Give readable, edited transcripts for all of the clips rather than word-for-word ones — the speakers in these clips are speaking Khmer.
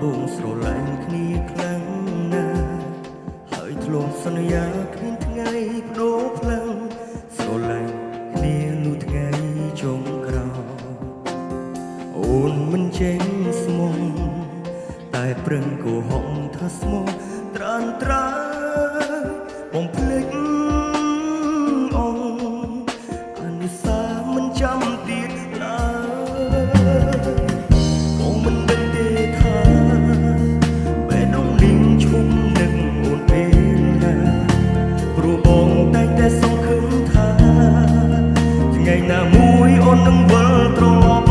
បូងស្រឡាញ់គ្នាខ្លាំងណាស់ហើយធ្លាប់សន្យាគ្មានថ្ងៃបដូរផ្លូវស្រឡាញ់គ្នាលុះថ្ងៃចុងក្រោយអូនមិនចេញស្មុំតែប្រឹងគោហំថាស្មោះត្រានត្រើយបំភ្លេចអនុសាមិនចាំទៀតឡើយអូនមិនដឹងទេថាបែរនោះលីងឈុំនឹងអូនពេលណាព្រោះបងតែងតែសង្ឃឹមថាថ្ងៃណាមួយអូននឹងវិលត្រឡប់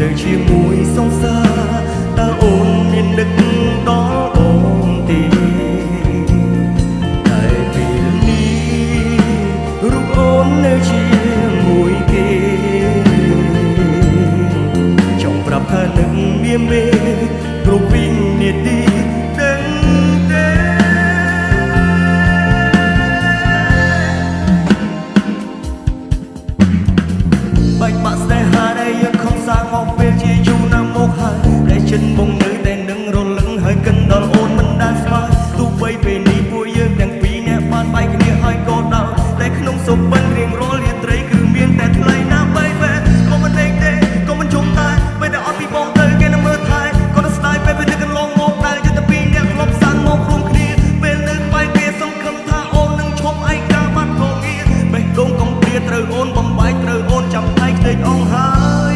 នៅជាមួយសង្សារតើអូនមាននឹកដល់អូនទេតែពេលនេះរូបអូននៅជាមួយគេចង់ប្រាប់ថានឹងមានមេគ្រប់វិនាទីដឹងទេបាច់បាក់ស្នេហាដែលយើងខំសាងមកពេលជាយូរណាស់មកហើយតែចិនបងនៅតែនឹងរលឹងហើយកិនដល់អូនមិនដាច់ស្មើទោះបីពេលនេះពួកយើងទាំងពីរនាក់បានបែកគ្នាហើយក៏ដល់តែក្នុងសុបិនរៀងរាល់រាត្រីគឺមានតែថ្លៃណាស់បែបក៏មិនដេកទេក៏មិនជុំតែពេលដែលអត់ពីបងទៅគេនឹងមើលថែក៏នឹងស្ដាយពេលពេលកន្លងមកដែលយើងតែពីរនាក់ធ្លាប់សាំងមករួមគ្នាពេលនៅបែកគ្នាសង្ឃឹមថាអូននឹងឈប់ឯកាបាត់ក៏ងារបេះដូងកំព្រាត្រូវអូនបំបែកត្រូវអូនចាប់ដៃខ្ទេចអងហើយ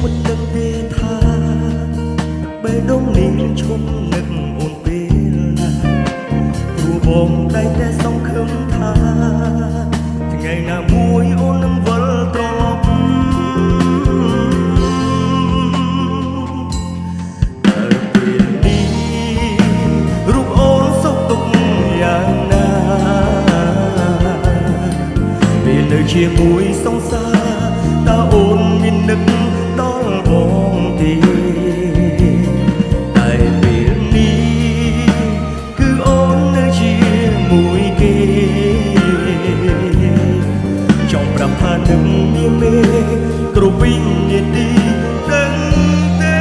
មិនដឹងទេថាបេះដូងនេះឈុំនឹកអូនពេលណាព្រោះបងតែងតែសង្ឃឹមថាថ្ងៃណាមួយអូននឹងវិលត្រឡប់តែពេលនេះរូបអូនសុខទុក្ខយ៉ាងណាពេលនៅជាមួយសង្សារតើអូនមាននឹកដល់បងទេតែពេលនេះគឺអូននៅជាមួយគេចង់ប្រាប់ថានឹងមានមេគ្រប់វិនាទីដឹងទេ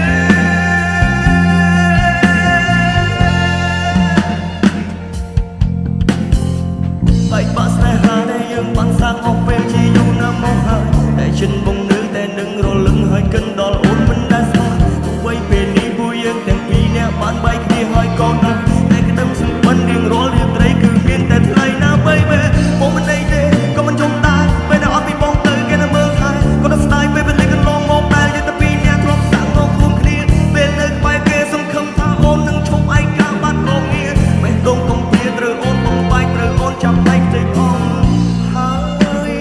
បែកបាក់ស្នេហាដែលយើងបានសាងអស់ពេលជាយូរណាស់មកហើយតែចិនបងនៅតែនឹងរលឹងហើយកិនដល់អូនមិនដែលស្គាល់ទោះបីពេលនេះពួកយើងទាំងពីរនាក់បានបែកគ្នាហើយក៏ដល់តែក្តឹមសម្បិនរៀងរាល់រាត្រីគឺមានតែថ្លៃណាបីបងមិនដេកទេក៏មិនជុំតែពេលដែលអត់ពីបងទៅគេនៅមើលថែក៏នឹងស្ដាយពេលពេលកន្លងមកដែលយើងតែពីរនាក់ធ្លាប់សាំងមករួមគ្នាពេលនៅក្បែរគេសង្ឃឹមថាអូននឹងឈប់ឯកាបាត់ក៏ងារបេះដូងកំព្រាត្រូវអូនបំបែកត្រូវអូនចាប់ដៃខ្ទេចអងហើយ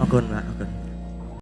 អរគុណបាទអរគុណ